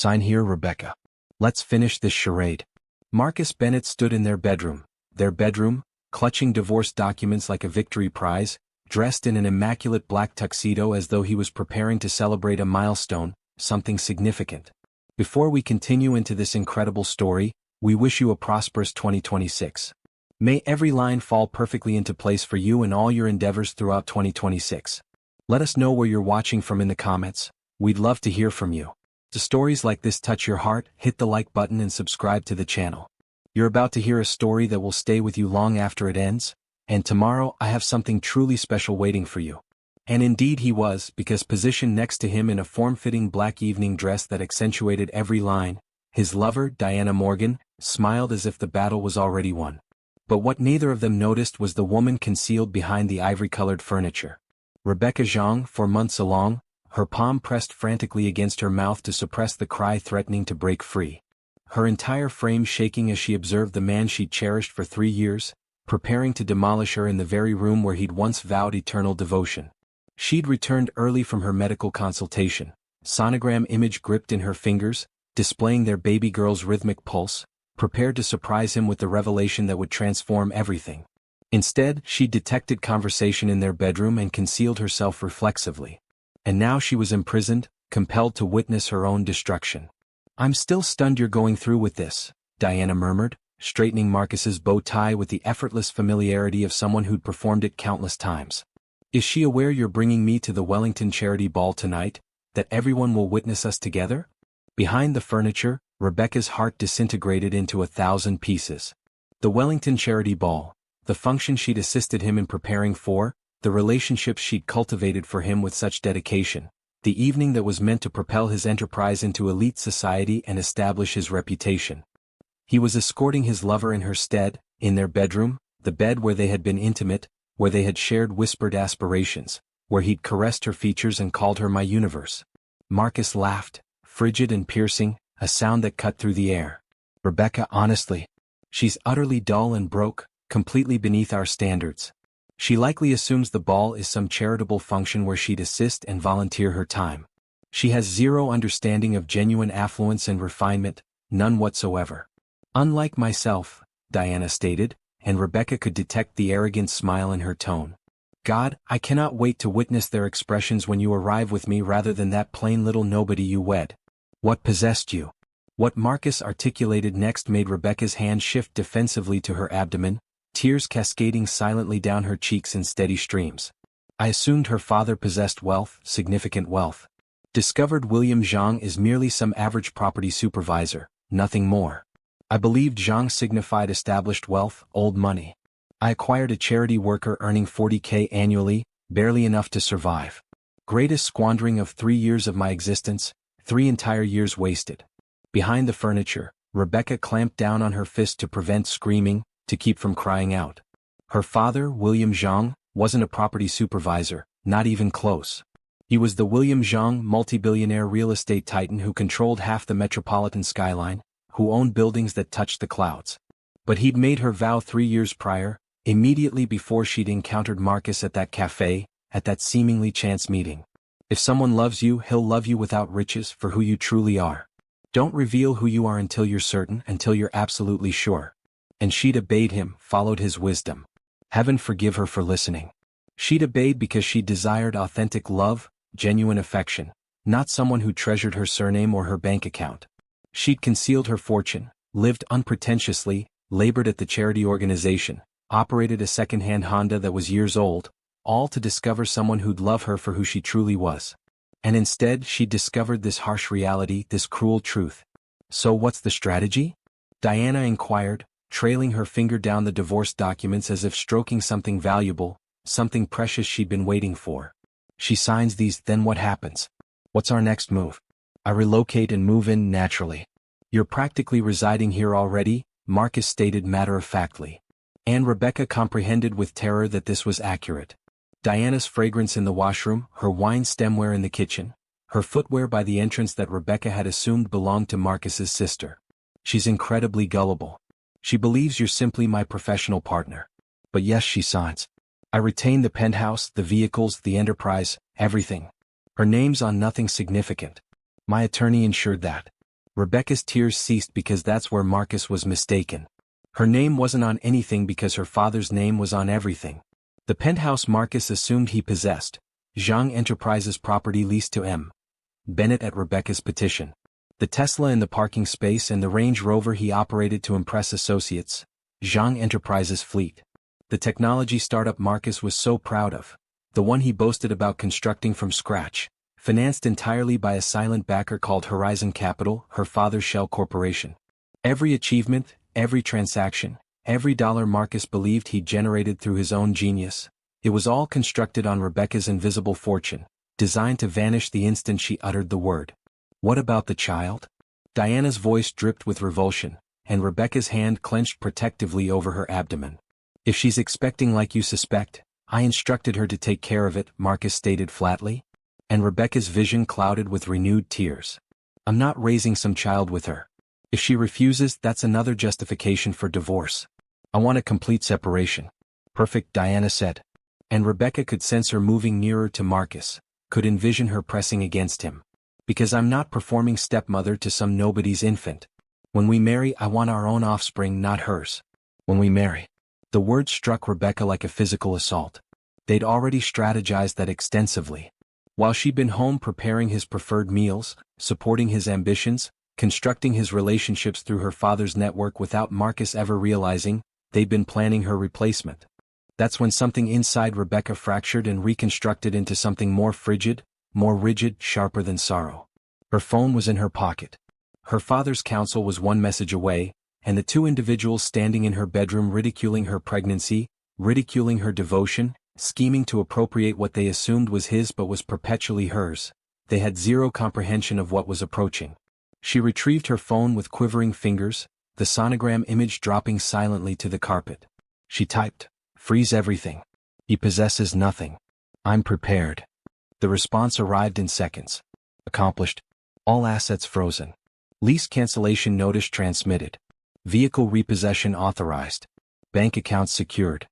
Sign here, Rebecca. Let's finish this charade. Marcus Bennett stood in their bedroom, clutching divorce documents like a victory prize, dressed in an immaculate black tuxedo as though he was preparing to celebrate a milestone, something significant. Before we continue into this incredible story, we wish you a prosperous 2026. May every line fall perfectly into place for you and all your endeavors throughout 2026. Let us know where you're watching from in the comments. We'd love to hear from you. To stories like this touch your heart, hit the like button and subscribe to the channel. You're about to hear a story that will stay with you long after it ends, and tomorrow I have something truly special waiting for you. And indeed he was, because positioned next to him in a form-fitting black evening dress that accentuated every line, his lover, Diana Morgan, smiled as if the battle was already won. But what neither of them noticed was the woman concealed behind the ivory-colored furniture. Rebecca Zhang, for months along, her palm pressed frantically against her mouth to suppress the cry threatening to break free. Her entire frame shaking as she observed the man she'd cherished for 3 years, preparing to demolish her in the very room where he'd once vowed eternal devotion. She'd returned early from her medical consultation, sonogram image gripped in her fingers, displaying their baby girl's rhythmic pulse, prepared to surprise him with the revelation that would transform everything. Instead, she'd detected conversation in their bedroom and concealed herself reflexively. And now she was imprisoned, compelled to witness her own destruction. "I'm still stunned you're going through with this," Diana murmured, straightening Marcus's bow tie with the effortless familiarity of someone who'd performed it countless times. "Is she aware you're bringing me to the Wellington charity ball tonight, that everyone will witness us together?" Behind the furniture, Rebecca's heart disintegrated into 1,000 pieces. The Wellington charity ball, the function she'd assisted him in preparing for, the relationships she'd cultivated for him with such dedication, the evening that was meant to propel his enterprise into elite society and establish his reputation. He was escorting his lover in her stead, in their bedroom, the bed where they had been intimate, where they had shared whispered aspirations, where he'd caressed her features and called her my universe. Marcus laughed, frigid and piercing, a sound that cut through the air. "Rebecca, honestly, she's utterly dull and broke, completely beneath our standards. She likely assumes the ball is some charitable function where she'd assist and volunteer her time. She has zero understanding of genuine affluence and refinement, none whatsoever." "Unlike myself," Diana stated, and Rebecca could detect the arrogant smile in her tone. "God, I cannot wait to witness their expressions when you arrive with me rather than that plain little nobody you wed. What possessed you?" What Marcus articulated next made Rebecca's hand shift defensively to her abdomen, tears cascading silently down her cheeks in steady streams. "I assumed her father possessed wealth, significant wealth. Discovered William Zhang is merely some average property supervisor, nothing more. I believed Zhang signified established wealth, old money. I acquired a charity worker earning 40K annually, barely enough to survive. Greatest squandering of 3 years of my existence, 3 entire years wasted." Behind the furniture, Rebecca clamped down on her fist to prevent screaming, to keep from crying out. Her father, William Zhang, wasn't a property supervisor, not even close. He was the William Zhang multi-billionaire real estate titan who controlled half the metropolitan skyline, who owned buildings that touched the clouds. But he'd made her vow 3 years prior, immediately before she'd encountered Marcus at that cafe, at that seemingly chance meeting. "If someone loves you, he'll love you without riches for who you truly are. Don't reveal who you are until you're certain, until you're absolutely sure." And she'd obeyed him, followed his wisdom. Heaven forgive her for listening. She'd obeyed because she desired authentic love, genuine affection, not someone who treasured her surname or her bank account. She'd concealed her fortune, lived unpretentiously, labored at the charity organization, operated a second-hand Honda that was years old, all to discover someone who'd love her for who she truly was. And instead, she'd discovered this harsh reality, this cruel truth. "So what's the strategy?" Diana inquired, trailing her finger down the divorce documents as if stroking something valuable, something precious she'd been waiting for. "She signs these, then what happens? What's our next move?" "I relocate and move in naturally." "You're practically residing here already," Marcus stated matter-of-factly. And Rebecca comprehended with terror that this was accurate. Diana's fragrance in the washroom, her wine stemware in the kitchen, her footwear by the entrance that Rebecca had assumed belonged to Marcus's sister. "She's incredibly gullible. She believes you're simply my professional partner." "But yes," she signs. "I retain the penthouse, the vehicles, the enterprise, everything. Her name's on nothing significant. My attorney ensured that." Rebecca's tears ceased because that's where Marcus was mistaken. Her name wasn't on anything because her father's name was on everything. The penthouse Marcus assumed he possessed, Zhang Enterprises property leased to M. Bennett at Rebecca's petition. The Tesla in the parking space and the Range Rover he operated to impress associates, Zhang Enterprises fleet. The technology startup Marcus was so proud of. The one he boasted about constructing from scratch, financed entirely by a silent backer called Horizon Capital, her father's shell corporation. Every achievement, every transaction, every dollar Marcus believed he generated through his own genius, it was all constructed on Rebecca's invisible fortune, designed to vanish the instant she uttered the word. What about the child? Diana's voice dripped with revulsion, and Rebecca's hand clenched protectively over her abdomen. If she's expecting like you suspect, I instructed her to take care of it, Marcus stated flatly. And Rebecca's vision clouded with renewed tears. I'm not raising some child with her. If she refuses, that's another justification for divorce. I want a complete separation. Perfect, Diana said. And Rebecca could sense her moving nearer to Marcus, could envision her pressing against him. Because I'm not performing stepmother to some nobody's infant. When we marry, I want our own offspring, not hers. When we marry. The word struck Rebecca like a physical assault. They'd already strategized that extensively. While she'd been home preparing his preferred meals, supporting his ambitions, constructing his relationships through her father's network without Marcus ever realizing, they'd been planning her replacement. That's when something inside Rebecca fractured and reconstructed into something more frigid, more rigid, sharper than sorrow. Her phone was in her pocket. Her father's counsel was one message away, and the two individuals standing in her bedroom ridiculing her pregnancy, ridiculing her devotion, scheming to appropriate what they assumed was his but was perpetually hers. They had zero comprehension of what was approaching. She retrieved her phone with quivering fingers, the sonogram image dropping silently to the carpet. She typed, "Freeze everything. He possesses nothing. I'm prepared." The response arrived in seconds. Accomplished. All assets frozen. Lease cancellation notice transmitted. Vehicle repossession authorized. Bank accounts secured.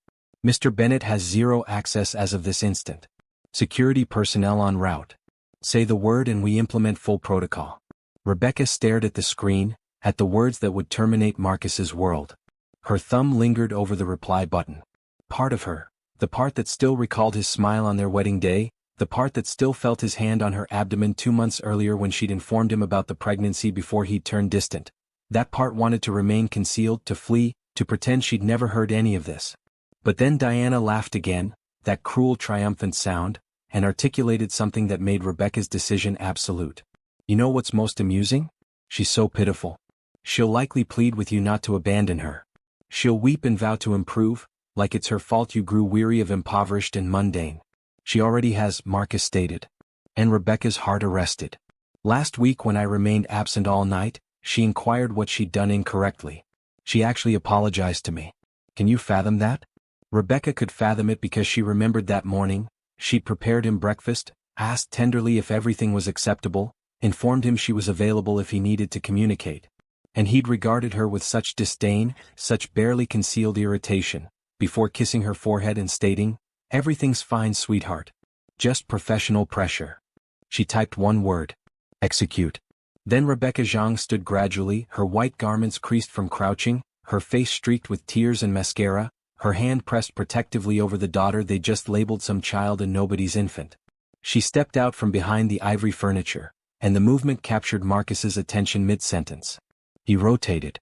Mr. Bennett has zero access as of this instant. Security personnel en route. Say the word and we implement full protocol. Rebecca stared at the screen, at the words that would terminate Marcus's world. Her thumb lingered over the reply button. Part of her, the part that still recalled his smile on their wedding day, the part that still felt his hand on her abdomen 2 months earlier when she'd informed him about the pregnancy before he'd turned distant. That part wanted to remain concealed, to flee, to pretend she'd never heard any of this. But then Diana laughed again, that cruel triumphant sound, and articulated something that made Rebecca's decision absolute. You know what's most amusing? She's so pitiful. She'll likely plead with you not to abandon her. She'll weep and vow to improve, like it's her fault you grew weary of impoverished and mundane. She already has, Marcus stated. And Rebecca's heart arrested. Last week when I remained absent all night, she inquired what she'd done incorrectly. She actually apologized to me. Can you fathom that? Rebecca could fathom it because she remembered that morning. She'd prepared him breakfast, asked tenderly if everything was acceptable, informed him she was available if he needed to communicate. And he'd regarded her with such disdain, such barely concealed irritation, before kissing her forehead and stating, "Everything's fine, sweetheart. Just professional pressure." She typed one word. Execute. Then Rebecca Zhang stood gradually, her white garments creased from crouching, her face streaked with tears and mascara, her hand pressed protectively over the daughter they just labeled some child and nobody's infant. She stepped out from behind the ivory furniture, and the movement captured Marcus's attention mid-sentence. He rotated.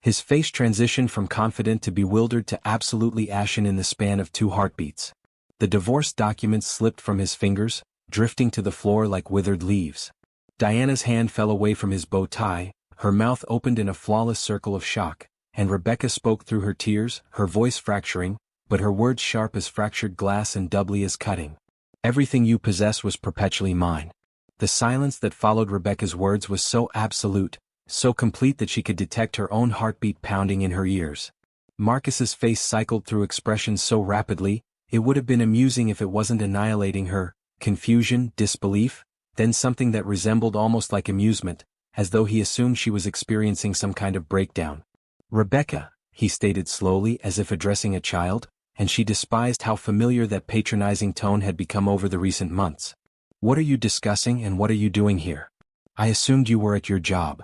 His face transitioned from confident to bewildered to absolutely ashen in the span of 2 heartbeats. The divorce documents slipped from his fingers, drifting to the floor like withered leaves. Diana's hand fell away from his bow tie, her mouth opened in a flawless circle of shock, and Rebecca spoke through her tears, her voice fracturing, but her words sharp as fractured glass and doubly as cutting. Everything you possess was perpetually mine. The silence that followed Rebecca's words was so absolute, so complete that she could detect her own heartbeat pounding in her ears. Marcus's face cycled through expressions so rapidly, it would have been amusing if it wasn't annihilating her, confusion, disbelief, then something that resembled almost like amusement, as though he assumed she was experiencing some kind of breakdown. "Rebecca," he stated slowly as if addressing a child, and she despised how familiar that patronizing tone had become over the recent months. "What are you discussing and what are you doing here? I assumed you were at your job."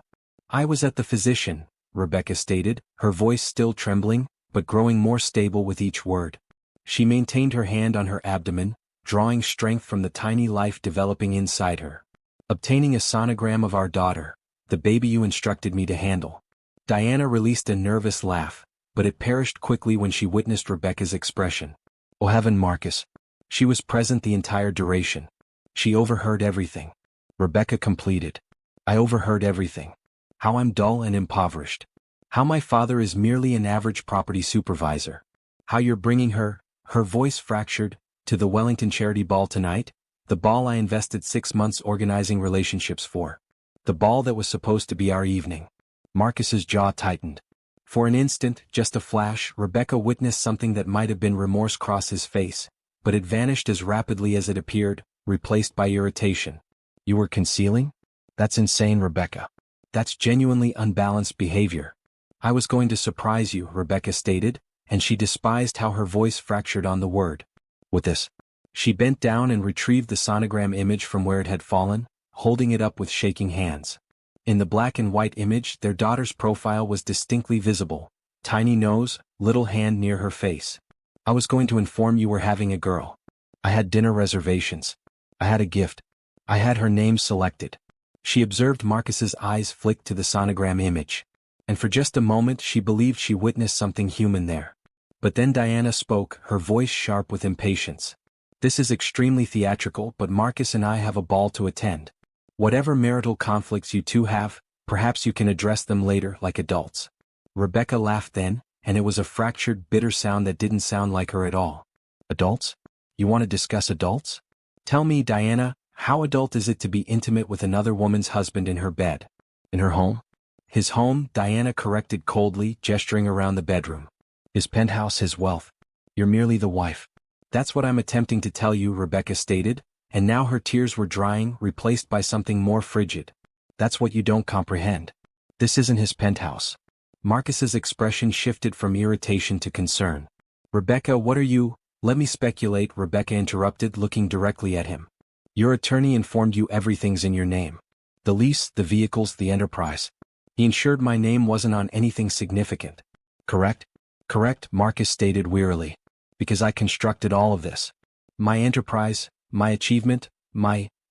I was at the physician, Rebecca stated, her voice still trembling, but growing more stable with each word. She maintained her hand on her abdomen, drawing strength from the tiny life developing inside her. Obtaining a sonogram of our daughter, the baby you instructed me to handle. Diana released a nervous laugh, but it perished quickly when she witnessed Rebecca's expression. Oh heaven, Marcus. She was present the entire duration. She overheard everything. Rebecca completed. I overheard everything. How I'm dull and impoverished. How my father is merely an average property supervisor. How you're bringing her voice fractured, to the Wellington Charity Ball tonight, the ball I invested 6 months organizing relationships for. The ball that was supposed to be our evening. Marcus's jaw tightened. For an instant, just a flash, Rebecca witnessed something that might have been remorse cross his face, but it vanished as rapidly as it appeared, replaced by irritation. You were concealing? That's insane, Rebecca. That's genuinely unbalanced behavior. I was going to surprise you, Rebecca stated, and she despised how her voice fractured on the word. With this, she bent down and retrieved the sonogram image from where it had fallen, holding it up with shaking hands. In the black and white image, their daughter's profile was distinctly visible. Tiny nose, little hand near her face. I was going to inform you we're having a girl. I had dinner reservations. I had a gift. I had her name selected. She observed Marcus's eyes flick to the sonogram image. And for just a moment she believed she witnessed something human there. But then Diana spoke, her voice sharp with impatience. This is extremely theatrical, but Marcus and I have a ball to attend. Whatever marital conflicts you two have, perhaps you can address them later like adults. Rebecca laughed then, and it was a fractured, bitter sound that didn't sound like her at all. Adults? You want to discuss adults? Tell me, Diana, how adult is it to be intimate with another woman's husband in her bed? In her home? His home, Diana corrected coldly, gesturing around the bedroom. His penthouse, his wealth. You're merely the wife. That's what I'm attempting to tell you, Rebecca stated, and now her tears were drying, replaced by something more frigid. That's what you don't comprehend. This isn't his penthouse. Marcus's expression shifted from irritation to concern. Rebecca, what are you? Let me speculate, Rebecca interrupted, looking directly at him. Your attorney informed you everything's in your name. The lease, the vehicles, the enterprise. He ensured my name wasn't on anything significant. Correct? Correct, Marcus stated wearily. Because I constructed all of this. My enterprise, my achievement,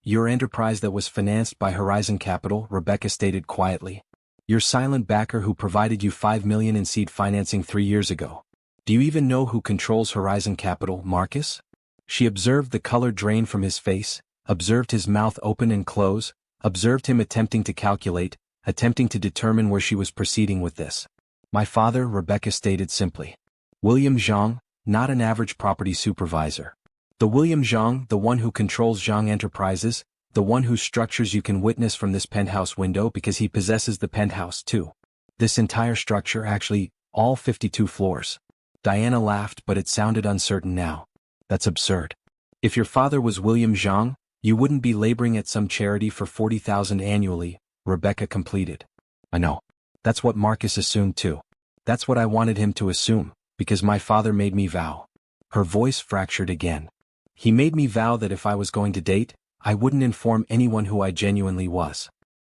your enterprise that was financed by Horizon Capital, Rebecca stated quietly. Your silent backer who provided you $5 million in seed financing 3 years ago. Do you even know who controls Horizon Capital, Marcus? She observed the color drain from his face, observed his mouth open and close, observed him attempting to calculate, attempting to determine where she was proceeding with this. My father, Rebecca stated simply. William Zhang, not an average property supervisor. The William Zhang, the one who controls Zhang Enterprises, the one whose structures you can witness from this penthouse window because he possesses the penthouse too. This entire structure, actually, all 52 floors. Diana laughed, but it sounded uncertain now. That's absurd. If your father was William Zhang, you wouldn't be laboring at some charity for $40,000 annually, Rebecca completed. I know. That's what Marcus assumed too. That's what I wanted him to assume, because my father made me vow. Her voice fractured again. He made me vow that if I was going to date, I wouldn't inform anyone who I genuinely was.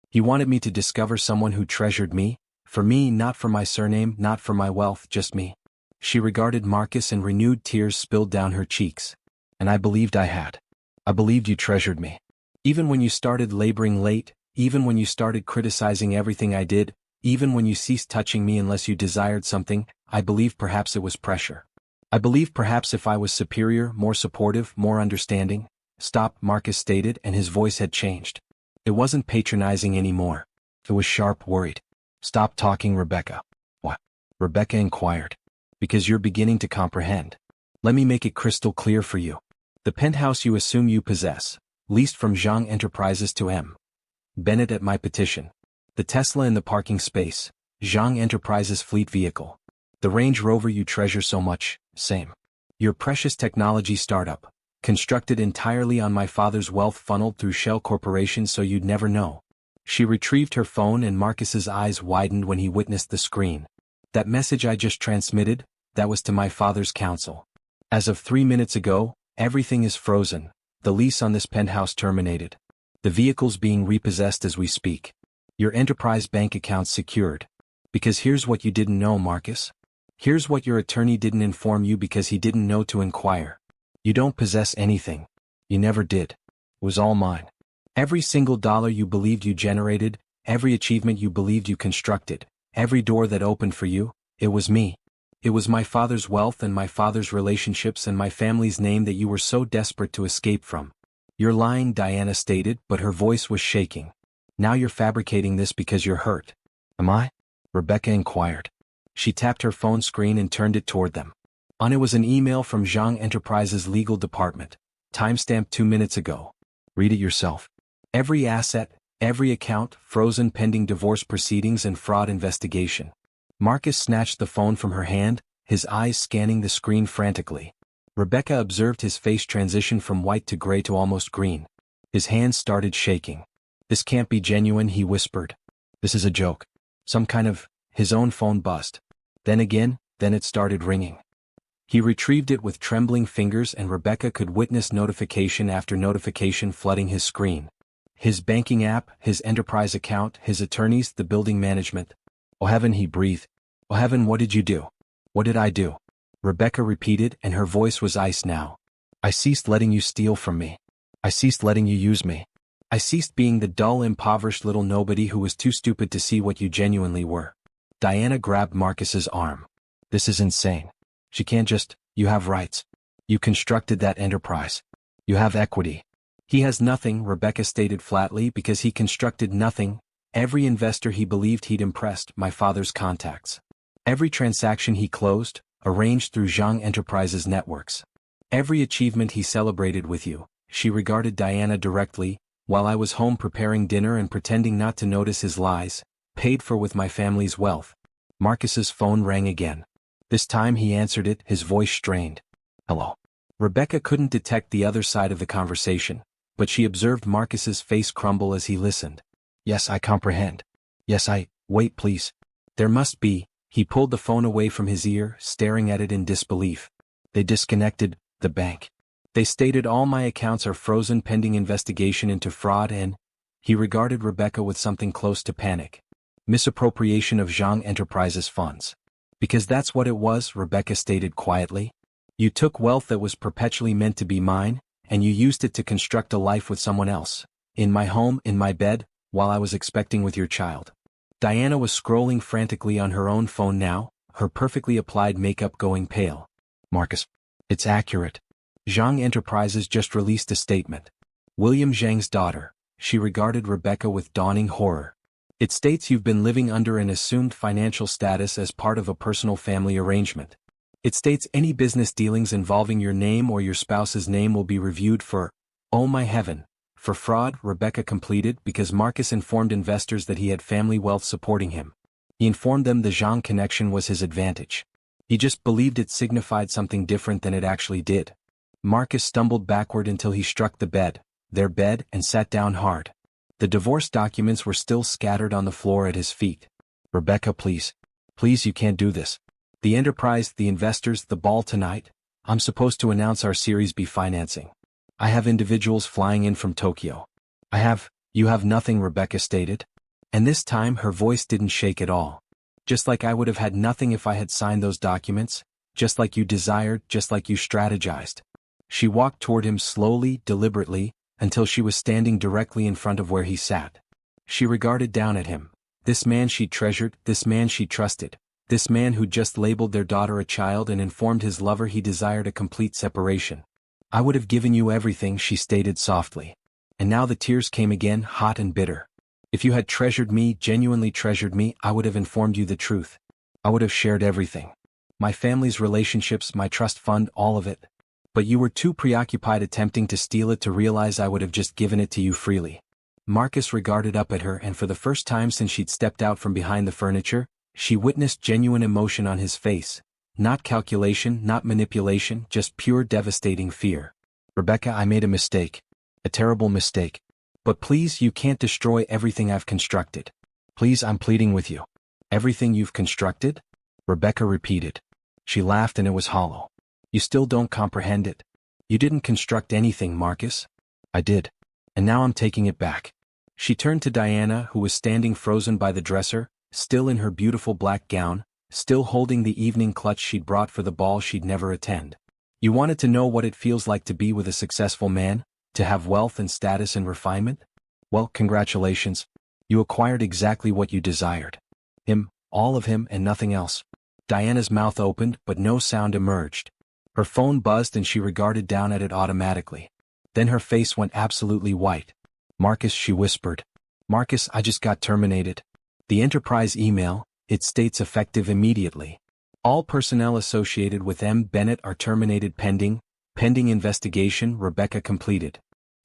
He wanted me to discover someone who treasured me, for me, not for my surname, not for my wealth, just me. She regarded Marcus and renewed tears spilled down her cheeks. And I believed I had. I believed you treasured me. Even when you started laboring late, even when you started criticizing everything I did, even when you ceased touching me unless you desired something, I believed perhaps it was pressure. I believed perhaps if I was superior, more supportive, more understanding. Stop, Marcus stated, and his voice had changed. It wasn't patronizing anymore. It was sharp, worried. Stop talking, Rebecca. What? Rebecca inquired. Because you're beginning to comprehend. Let me make it crystal clear for you. The penthouse you assume you possess, leased from Zhang Enterprises to M. Bennett at my petition. The Tesla in the parking space, Zhang Enterprises fleet vehicle. The Range Rover you treasure so much, same. Your precious technology startup, constructed entirely on my father's wealth funneled through shell corporations so you'd never know. She retrieved her phone and Marcus's eyes widened when he witnessed the screen. That message I just transmitted, that was to my father's counsel. As of 3 minutes ago, everything is frozen, the lease on this penthouse terminated. The vehicle's being repossessed as we speak. Your enterprise bank account's secured. Because here's what you didn't know, Marcus. Here's what your attorney didn't inform you because he didn't know to inquire. You don't possess anything. You never did. It was all mine. Every single dollar you believed you generated, every achievement you believed you constructed, every door that opened for you, it was me. It was my father's wealth and my father's relationships and my family's name that you were so desperate to escape from. You're lying, Diana stated, but her voice was shaking. Now you're fabricating this because you're hurt. Am I? Rebecca inquired. She tapped her phone screen and turned it toward them. On it was an email from Zhang Enterprises' legal department, timestamped 2 minutes ago. Read it yourself. Every asset, every account, frozen pending divorce proceedings and fraud investigation. Marcus snatched the phone from her hand, his eyes scanning the screen frantically. Rebecca observed his face transition from white to gray to almost green. His hands started shaking. This can't be genuine, he whispered. This is a joke. Some kind of, his own phone bust. Then it started ringing. He retrieved it with trembling fingers and Rebecca could witness notification after notification flooding his screen. His banking app, his enterprise account, his attorneys, the building management. Oh heaven, he breathed. Oh heaven, what did you do? What did I do? Rebecca repeated, and her voice was ice now. I ceased letting you steal from me. I ceased letting you use me. I ceased being the dull, impoverished little nobody who was too stupid to see what you genuinely were. Diana grabbed Marcus's arm. This is insane. She can't just, you have rights. You constructed that enterprise. You have equity. He has nothing, Rebecca stated flatly, because he constructed nothing. Every investor he believed he'd impressed, my father's contacts. Every transaction he closed, arranged through Zhang Enterprises networks. Every achievement he celebrated with you, she regarded Diana directly, while I was home preparing dinner and pretending not to notice his lies, paid for with my family's wealth. Marcus's phone rang again. This time he answered it, his voice strained. Hello. Rebecca couldn't detect the other side of the conversation, but she observed Marcus's face crumble as he listened. Yes, I comprehend. Yes, wait please. There must be. He pulled the phone away from his ear, staring at it in disbelief. They disconnected the bank. They stated all my accounts are frozen pending investigation into fraud and, he regarded Rebecca with something close to panic. Misappropriation of Zhang Enterprises funds. Because that's what it was, Rebecca stated quietly. You took wealth that was perpetually meant to be mine, and you used it to construct a life with someone else. In my home, in my bed, while I was expecting with your child. Diana was scrolling frantically on her own phone now, her perfectly applied makeup going pale. Marcus. It's accurate. Zhang Enterprises just released a statement. William Zhang's daughter. She regarded Rebecca with dawning horror. It states you've been living under an assumed financial status as part of a personal family arrangement. It states any business dealings involving your name or your spouse's name will be reviewed for, oh my heaven, for fraud, Rebecca completed because Marcus informed investors that he had family wealth supporting him. He informed them the Zhang connection was his advantage. He just believed it signified something different than it actually did. Marcus stumbled backward until he struck the bed, their bed, and sat down hard. The divorce documents were still scattered on the floor at his feet. Rebecca, please. Please, you can't do this. The enterprise, the investors, the ball tonight. I'm supposed to announce our Series B financing. I have individuals flying in from Tokyo. You have nothing, Rebecca stated. And this time her voice didn't shake at all. Just like I would have had nothing if I had signed those documents, just like you desired, just like you strategized. She walked toward him slowly, deliberately, until she was standing directly in front of where he sat. She regarded down at him. This man she treasured, this man she trusted, this man who just labeled their daughter a child and informed his lover he desired a complete separation. I would have given you everything, she stated softly. And now the tears came again, hot and bitter. If you had treasured me, genuinely treasured me, I would have informed you the truth. I would have shared everything. My family's relationships, my trust fund, all of it. But you were too preoccupied attempting to steal it to realize I would have just given it to you freely. Marcus regarded up at her and for the first time since she'd stepped out from behind the furniture, she witnessed genuine emotion on his face. Not calculation, not manipulation, just pure devastating fear. Rebecca, I made a mistake. A terrible mistake. But please, you can't destroy everything I've constructed. Please, I'm pleading with you. Everything you've constructed? Rebecca repeated. She laughed and it was hollow. You still don't comprehend it. You didn't construct anything, Marcus. I did. And now I'm taking it back. She turned to Diana, who was standing frozen by the dresser, still in her beautiful black gown, still holding the evening clutch she'd brought for the ball she'd never attend. You wanted to know what it feels like to be with a successful man, to have wealth and status and refinement? Well, congratulations. You acquired exactly what you desired. Him, all of him and nothing else. Diana's mouth opened, but no sound emerged. Her phone buzzed and she regarded down at it automatically. Then her face went absolutely white. Marcus, she whispered. Marcus, I just got terminated. The Enterprise email, it states effective immediately. All personnel associated with M. Bennett are terminated pending investigation. Rebecca completed.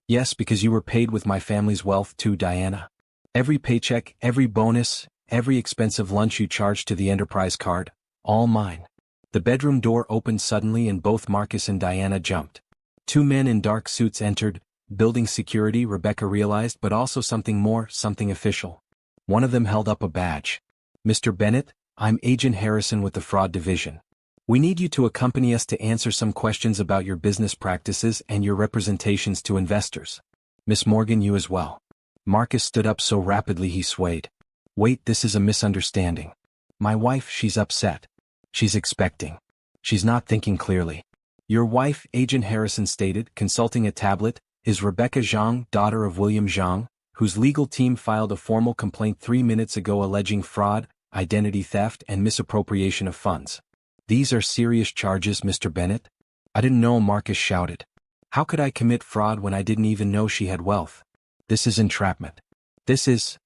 Yes, because you were paid with my family's wealth too, Diana. Every paycheck, every bonus, every expensive lunch you charged to the Enterprise card, all mine. The bedroom door opened suddenly and both Marcus and Diana jumped. Two men in dark suits entered, building security, Rebecca realized, but also something more, something official. One of them held up a badge. Mr. Bennett, I'm Agent Harrison with the Fraud Division. We need you to accompany us to answer some questions about your business practices and your representations to investors. Miss Morgan, you as well. Marcus stood up so rapidly he swayed. Wait, this is a misunderstanding. My wife, she's upset. She's expecting. She's not thinking clearly. Your wife, Agent Harrison stated, consulting a tablet, is Rebecca Zhang, daughter of William Zhang, whose legal team filed a formal complaint 3 minutes ago alleging fraud, identity theft, and misappropriation of funds. These are serious charges, Mr. Bennett. I didn't know, Marcus shouted. How could I commit fraud when I didn't even know she had wealth? This is entrapment. This is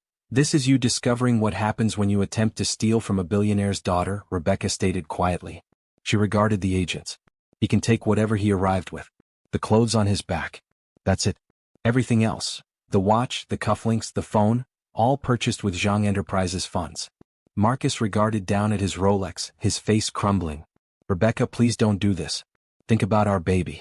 you discovering what happens when you attempt to steal from a billionaire's daughter, Rebecca stated quietly. She regarded the agents. He can take whatever he arrived with. The clothes on his back. That's it. Everything else, the watch, the cufflinks, the phone, all purchased with Zhang Enterprises funds. Marcus regarded down at his Rolex, his face crumbling. Rebecca, please don't do this. Think about our baby.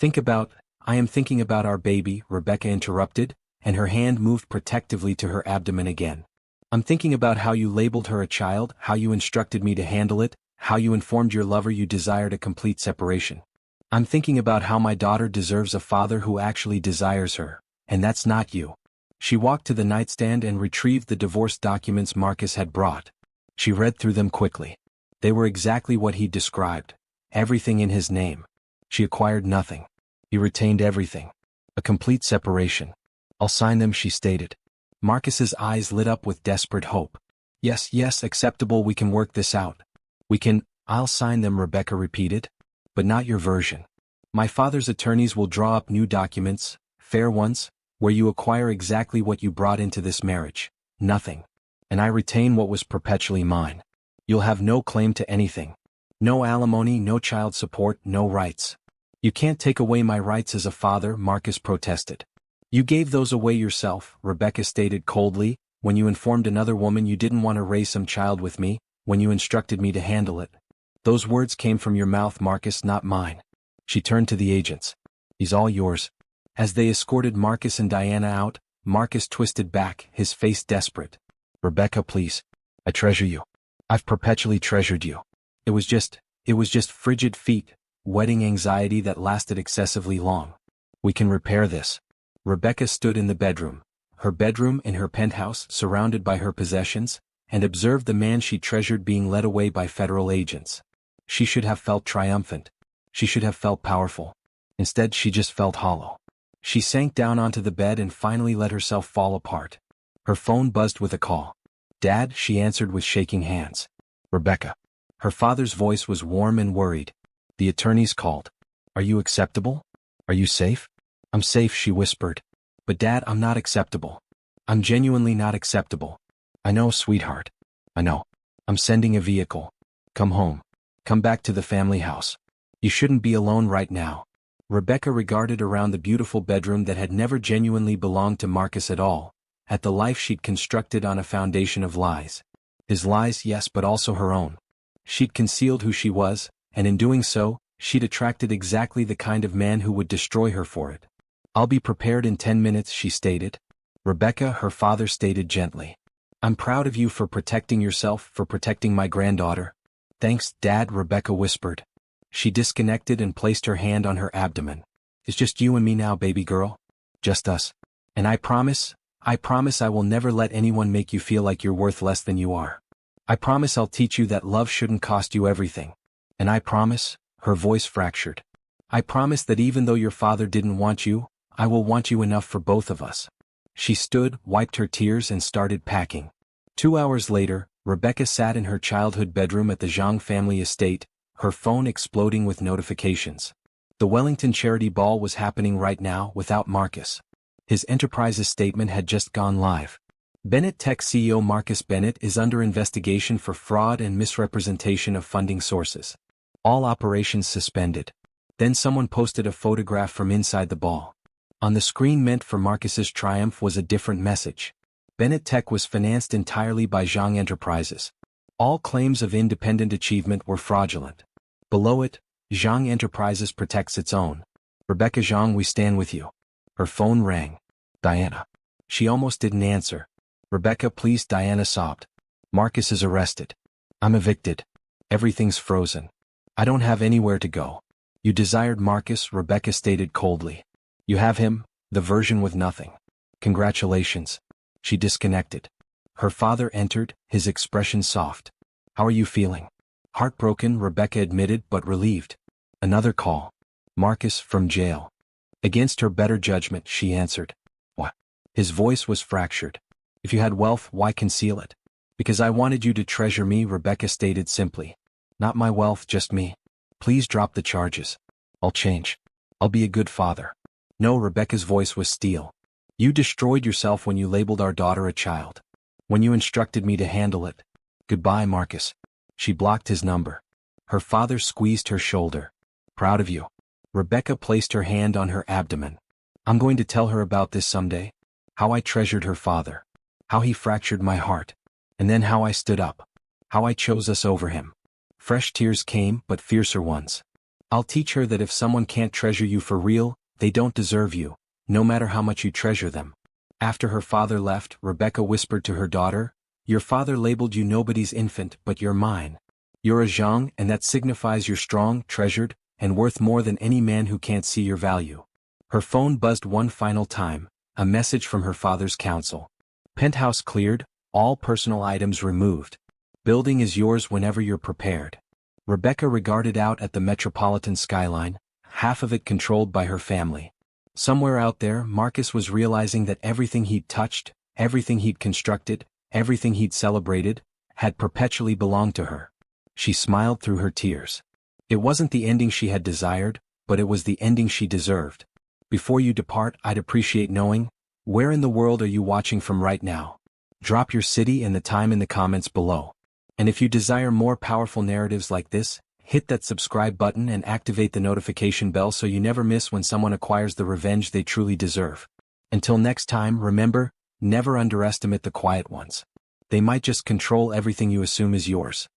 I am thinking about our baby, Rebecca interrupted, and her hand moved protectively to her abdomen again. I'm thinking about how you labeled her a child, how you instructed me to handle it, how you informed your lover you desired a complete separation. I'm thinking about how my daughter deserves a father who actually desires her, and that's not you. She walked to the nightstand and retrieved the divorce documents Marcus had brought. She read through them quickly. They were exactly what he'd described. Everything in his name. She acquired nothing. He retained everything. A complete separation. I'll sign them, she stated. Marcus's eyes lit up with desperate hope. Yes, acceptable, we can work this out. I'll sign them, Rebecca repeated. But not your version. My father's attorneys will draw up new documents, fair ones, where you acquire exactly what you brought into this marriage. Nothing. And I retain what was perpetually mine. You'll have no claim to anything. No alimony, no child support, no rights. You can't take away my rights as a father, Marcus protested. You gave those away yourself, Rebecca stated coldly, when you informed another woman you didn't want to raise some child with me, when you instructed me to handle it. Those words came from your mouth, Marcus, not mine. She turned to the agents. He's all yours. As they escorted Marcus and Diana out, Marcus twisted back, his face desperate. Rebecca, please. I treasure you. I've perpetually treasured you. It was just frigid feet, wedding anxiety that lasted excessively long. We can repair this. Rebecca stood in the bedroom, her bedroom in her penthouse surrounded by her possessions, and observed the man she treasured being led away by federal agents. She should have felt triumphant. She should have felt powerful. Instead, she just felt hollow. She sank down onto the bed and finally let herself fall apart. Her phone buzzed with a call. Dad, she answered with shaking hands. Rebecca. Her father's voice was warm and worried. The attorneys called. Are you acceptable? Are you safe? I'm safe, she whispered. But Dad, I'm not acceptable. I'm genuinely not acceptable. I know, sweetheart. I know. I'm sending a vehicle. Come home. Come back to the family house. You shouldn't be alone right now. Rebecca regarded around the beautiful bedroom that had never genuinely belonged to Marcus at all, at the life she'd constructed on a foundation of lies. His lies, yes, but also her own. She'd concealed who she was, and in doing so, she'd attracted exactly the kind of man who would destroy her for it. I'll be prepared in 10 minutes, she stated. Rebecca, her father stated gently. I'm proud of you for protecting yourself, for protecting my granddaughter. Thanks, Dad, Rebecca whispered. She disconnected and placed her hand on her abdomen. It's just you and me now, baby girl. Just us. And I promise I promise I will never let anyone make you feel like you're worth less than you are. I promise I'll teach you that love shouldn't cost you everything. And I promise," her voice fractured, "I promise that even though your father didn't want you, I will want you enough for both of us." She stood, wiped her tears and started packing. 2 hours later, Rebecca sat in her childhood bedroom at the Zhang family estate, her phone exploding with notifications. The Wellington charity ball was happening right now without Marcus. His Enterprises statement had just gone live. Bennett Tech CEO Marcus Bennett is under investigation for fraud and misrepresentation of funding sources. All operations suspended. Then someone posted a photograph from inside the ball. On the screen meant for Marcus's triumph was a different message. Bennett Tech was financed entirely by Zhang Enterprises. All claims of independent achievement were fraudulent. Below it, Zhang Enterprises protects its own. "Rebecca Zhang, we stand with you." Her phone rang. "Diana." She almost didn't answer. "Rebecca, please," Diana sobbed. "Marcus is arrested. I'm evicted. Everything's frozen. I don't have anywhere to go." "You desired Marcus," Rebecca stated coldly. "You have him, the version with nothing. Congratulations." She disconnected. Her father entered, his expression soft. "How are you feeling?" "Heartbroken," Rebecca admitted, but relieved. Another call. "Marcus, from jail." Against her better judgment, she answered. "What?" His voice was fractured. "If you had wealth, why conceal it?" "Because I wanted you to treasure me," Rebecca stated simply. "Not my wealth, just me. Please drop the charges. I'll change. I'll be a good father." "No," Rebecca's voice was steel. "You destroyed yourself when you labeled our daughter a child. When you instructed me to handle it. Goodbye, Marcus." She blocked his number. Her father squeezed her shoulder. "Proud of you." Rebecca placed her hand on her abdomen. "I'm going to tell her about this someday. How I treasured her father. How he fractured my heart. And then how I stood up. How I chose us over him." Fresh tears came, but fiercer ones. "I'll teach her that if someone can't treasure you for real, they don't deserve you, no matter how much you treasure them." After her father left, Rebecca whispered to her daughter, "Your father labeled you nobody's infant, but you're mine. You're a Zhang, and that signifies you're strong, treasured, and worth more than any man who can't see your value." Her phone buzzed one final time, a message from her father's counsel. "Penthouse cleared, all personal items removed. Building is yours whenever you're prepared." Rebecca regarded out at the metropolitan skyline, half of it controlled by her family. Somewhere out there, Marcus was realizing that everything he'd touched, everything he'd constructed, everything he'd celebrated, had perpetually belonged to her. She smiled through her tears. It wasn't the ending she had desired, but it was the ending she deserved. "Before you depart, I'd appreciate knowing, where in the world are you watching from right now? Drop your city and the time in the comments below. And if you desire more powerful narratives like this, hit that subscribe button and activate the notification bell so you never miss when someone acquires the revenge they truly deserve. Until next time, remember, never underestimate the quiet ones. They might just control everything you assume is yours.